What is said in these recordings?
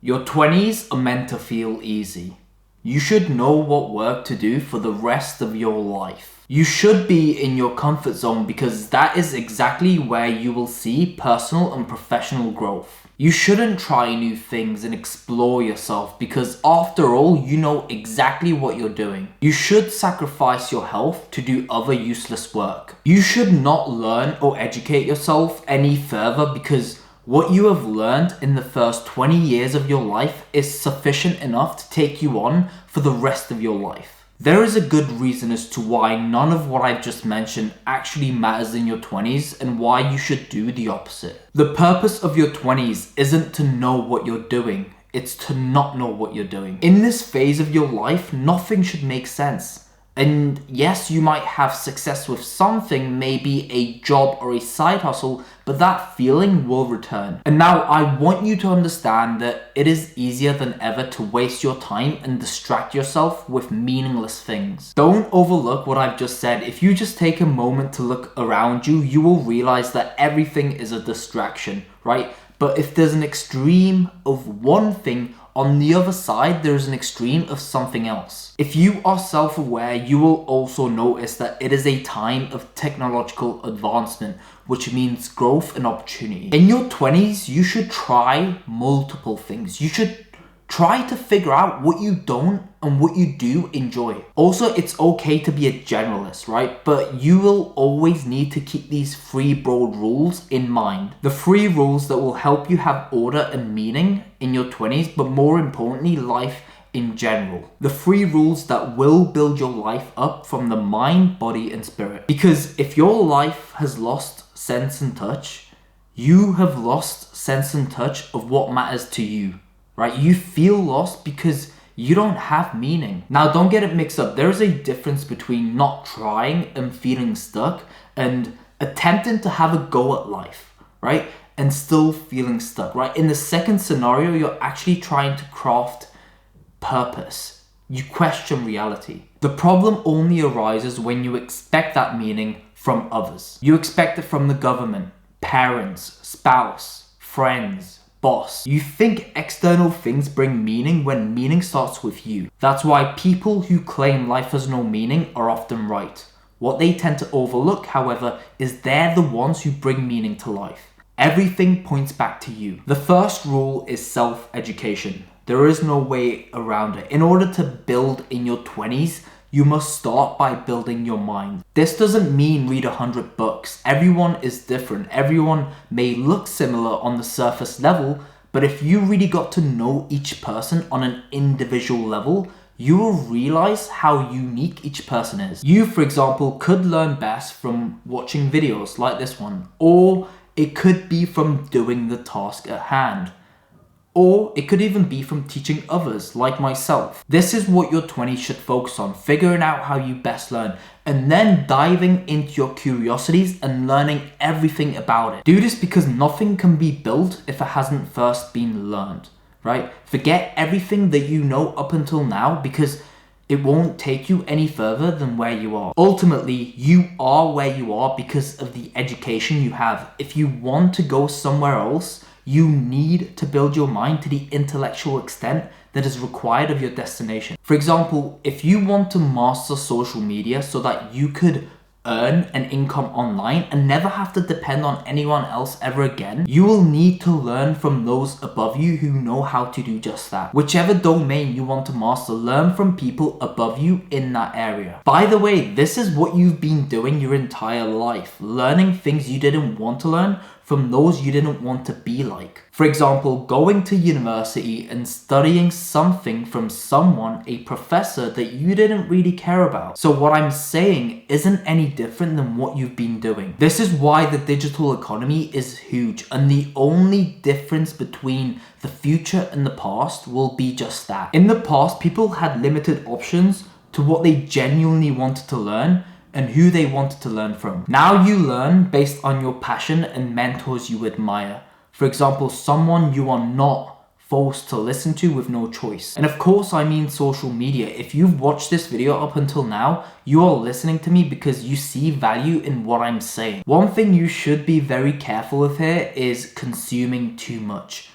Your 20s are meant to feel easy. You should know what work to do for the rest of your life. You should be in your comfort zone because that is exactly where you will see personal and professional growth. You shouldn't try new things and explore yourself because after all, you know exactly what you're doing. You should sacrifice your health to do other useless work. You should not learn or educate yourself any further because what you have learned in the first 20 years of your life is sufficient enough to take you on for the rest of your life. There is a good reason as to why none of what I've just mentioned actually matters in your 20s and why you should do the opposite. The purpose of your 20s isn't to know what you're doing, it's to not know what you're doing. In this phase of your life, nothing should make sense. And yes, you might have success with something, maybe a job or a side hustle, but that feeling will return. And now I want you to understand that it is easier than ever to waste your time and distract yourself with meaningless things. Don't overlook what I've just said. If you just take a moment to look around you, you will realize that everything is a distraction, right? But if there's an extreme of one thing, on the other side, there is an extreme of something else. If you are self-aware, you will also notice that it is a time of technological advancement, which means growth and opportunity. In your 20s, you should try multiple things. You should try to figure out what you don't and what you do enjoy. Also, it's okay to be a generalist, right? But you will always need to keep these 3 broad rules in mind. The 3 rules that will help you have order and meaning in your 20s, but more importantly, life in general. The 3 rules that will build your life up from the mind, body, and spirit. Because if your life has lost sense and touch, you have lost sense and touch of what matters to you. Right? You feel lost because you don't have meaning. Now, don't get it mixed up. There is a difference between not trying and feeling stuck and attempting to have a go at life, right? And still feeling stuck, right? In the second scenario, you're actually trying to craft purpose. You question reality. The problem only arises when you expect that meaning from others. You expect it from the government, parents, spouse, friends, boss. You think external things bring meaning when meaning starts with you. That's why people who claim life has no meaning are often right. What they tend to overlook, however, is they're the ones who bring meaning to life. Everything points back to you. The first rule is self-education. There is no way around it. In order to build in your 20s, you must start by building your mind. This doesn't mean read 100 books. Everyone is different. Everyone may look similar on the surface level, but if you really got to know each person on an individual level, you will realize how unique each person is. You, for example, could learn best from watching videos like this one, or it could be from doing the task at hand. Or it could even be from teaching others, like myself. This is what your 20s should focus on, figuring out how you best learn, and then diving into your curiosities and learning everything about it. Do this because nothing can be built if it hasn't first been learned, right? Forget everything that you know up until now because it won't take you any further than where you are. Ultimately, you are where you are because of the education you have. If you want to go somewhere else, you need to build your mind to the intellectual extent that is required of your destination. For example, if you want to master social media so that you could earn an income online and never have to depend on anyone else ever again, you will need to learn from those above you who know how to do just that. Whichever domain you want to master, learn from people above you in that area. By the way, this is what you've been doing your entire life, learning things you didn't want to learn from those you didn't want to be like. For example, going to university and studying something from someone, a professor that you didn't really care about. So what I'm saying isn't any different than what you've been doing. This is why the digital economy is huge, and the only difference between the future and the past will be just that. In the past, people had limited options to what they genuinely wanted to learn and who they wanted to learn from. Now you learn based on your passion and mentors you admire. For example, someone you are not forced to listen to with no choice. And of course, I mean social media. If you've watched this video up until now, you are listening to me because you see value in what I'm saying. One thing you should be very careful of here is consuming too much.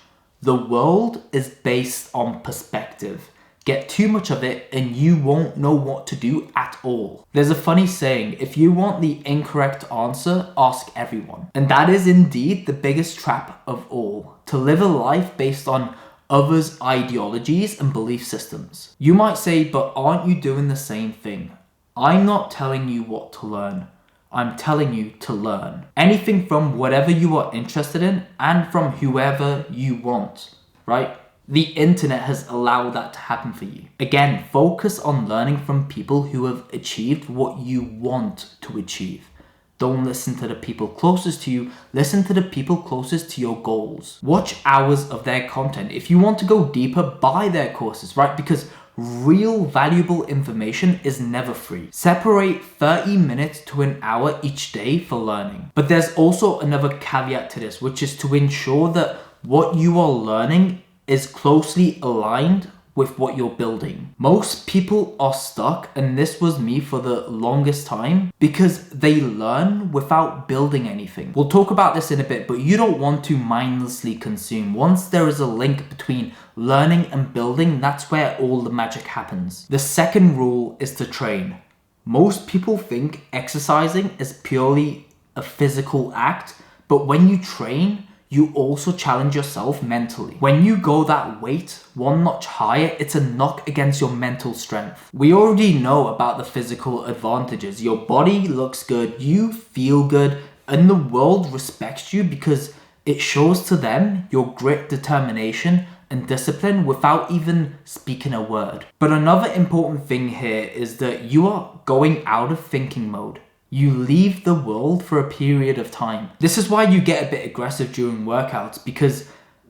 The world is based on perspective. Get too much of it and you won't know what to do at all. There's a funny saying, if you want the incorrect answer, ask everyone. And that is indeed the biggest trap of all, to live a life based on others' ideologies and belief systems. You might say, but aren't you doing the same thing? I'm not telling you what to learn. I'm telling you to learn. Anything from whatever you are interested in and from whoever you want, right? The internet has allowed that to happen for you. Again, focus on learning from people who have achieved what you want to achieve. Don't listen to the people closest to you. Listen to the people closest to your goals. Watch hours of their content. If you want to go deeper, buy their courses, right? Because real valuable information is never free. Separate 30 minutes to an hour each day for learning. But there's also another caveat to this, which is to ensure that what you are learning is closely aligned with what you're building. Most people are stuck, and this was me for the longest time, because they learn without building anything. We'll talk about this in a bit, but you don't want to mindlessly consume. Once there is a link between learning and building, that's where all the magic happens. The second rule is to train. Most people think exercising is purely a physical act, but when you train, you also challenge yourself mentally. When you go that weight one notch higher, it's a knock against your mental strength. We already know about the physical advantages. Your body looks good, you feel good, and the world respects you because it shows to them your grit, determination, and discipline without even speaking a word. But another important thing here is that you are going out of thinking mode. You leave the world for a period of time. This is why you get a bit aggressive during workouts, because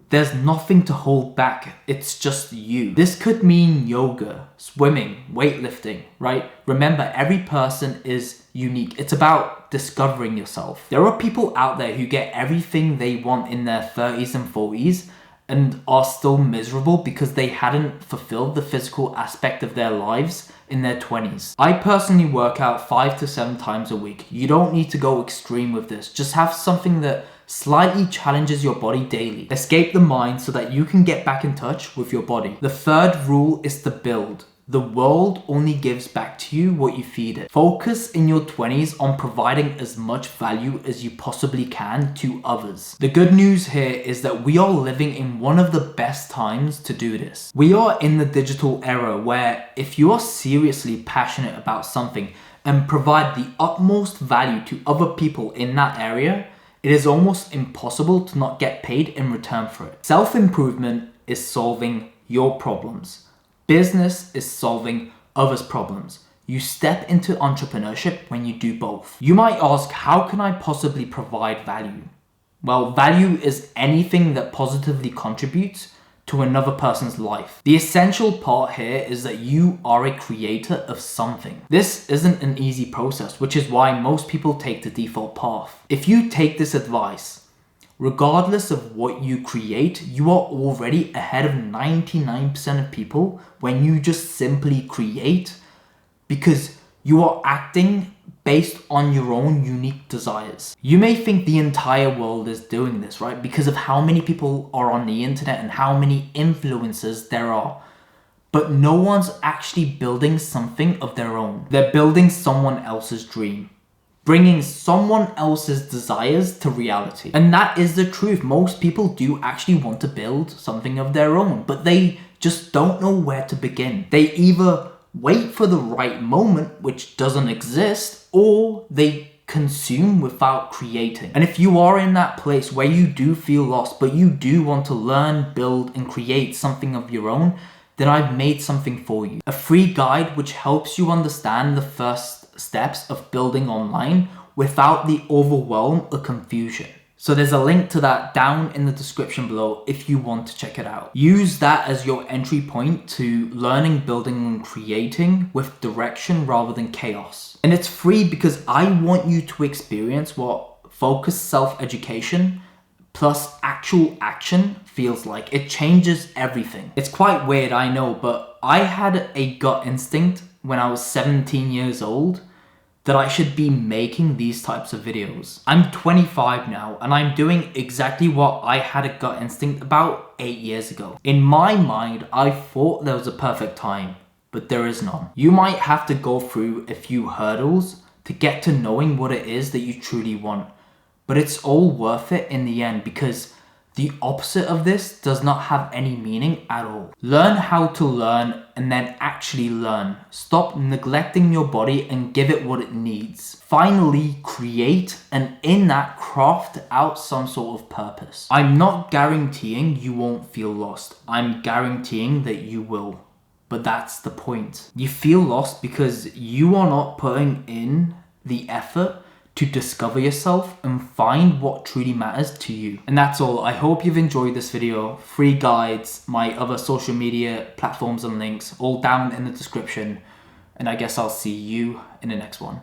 there's nothing to hold back. It's just you. This could mean yoga, swimming, weightlifting, right? Remember, every person is unique. It's about discovering yourself. There are people out there who get everything they want in their 30s and 40s and are still miserable because they hadn't fulfilled the physical aspect of their lives in their 20s. I personally work out 5 to 7 times a week. You don't need to go extreme with this. Just have something that slightly challenges your body daily. Escape the mind so that you can get back in touch with your body. The third rule is to build. The world only gives back to you what you feed it. Focus in your 20s on providing as much value as you possibly can to others. The good news here is that we are living in one of the best times to do this. We are in the digital era where if you are seriously passionate about something and provide the utmost value to other people in that area, it is almost impossible to not get paid in return for it. Self-improvement is solving your problems. Business is solving others' problems. You step into entrepreneurship when you do both. You might ask, how can I possibly provide value? Well, value is anything that positively contributes to another person's life. The essential part here is that you are a creator of something. This isn't an easy process, which is why most people take the default path. If you take this advice, regardless of what you create, you are already ahead of 99% of people when you just simply create, because you are acting based on your own unique desires. You may think the entire world is doing this, right? Because of how many people are on the internet and how many influencers there are. But no one's actually building something of their own. They're building someone else's dream, bringing someone else's desires to reality. And that is the truth. Most people do actually want to build something of their own, but they just don't know where to begin. They either wait for the right moment, which doesn't exist, or they consume without creating. And if you are in that place where you do feel lost, but you do want to learn, build, and create something of your own, then I've made something for you. A free guide which helps you understand the first steps of building online without the overwhelm or confusion. So there's a link to that down in the description below if you want to check it out. Use that as your entry point to learning, building, and creating with direction rather than chaos. And it's free because I want you to experience what focused self-education plus actual action feels like. It changes everything. It's quite weird, I know, but I had a gut instinct when I was 17 years old that I should be making these types of videos. I'm 25 now and I'm doing exactly what I had a gut instinct about 8 years ago. In my mind, I thought there was a perfect time, but there is none. You might have to go through a few hurdles to get to knowing what it is that you truly want, but it's all worth it in the end because the opposite of this does not have any meaning at all. Learn how to learn and then actually learn. Stop neglecting your body and give it what it needs. Finally, create and in that craft out some sort of purpose. I'm not guaranteeing you won't feel lost. I'm guaranteeing that you will. But that's the point. You feel lost because you are not putting in the effort to discover yourself and find what truly matters to you. And that's all. I hope you've enjoyed this video. Free guides, my other social media platforms and links, all down in the description. And I guess I'll see you in the next one.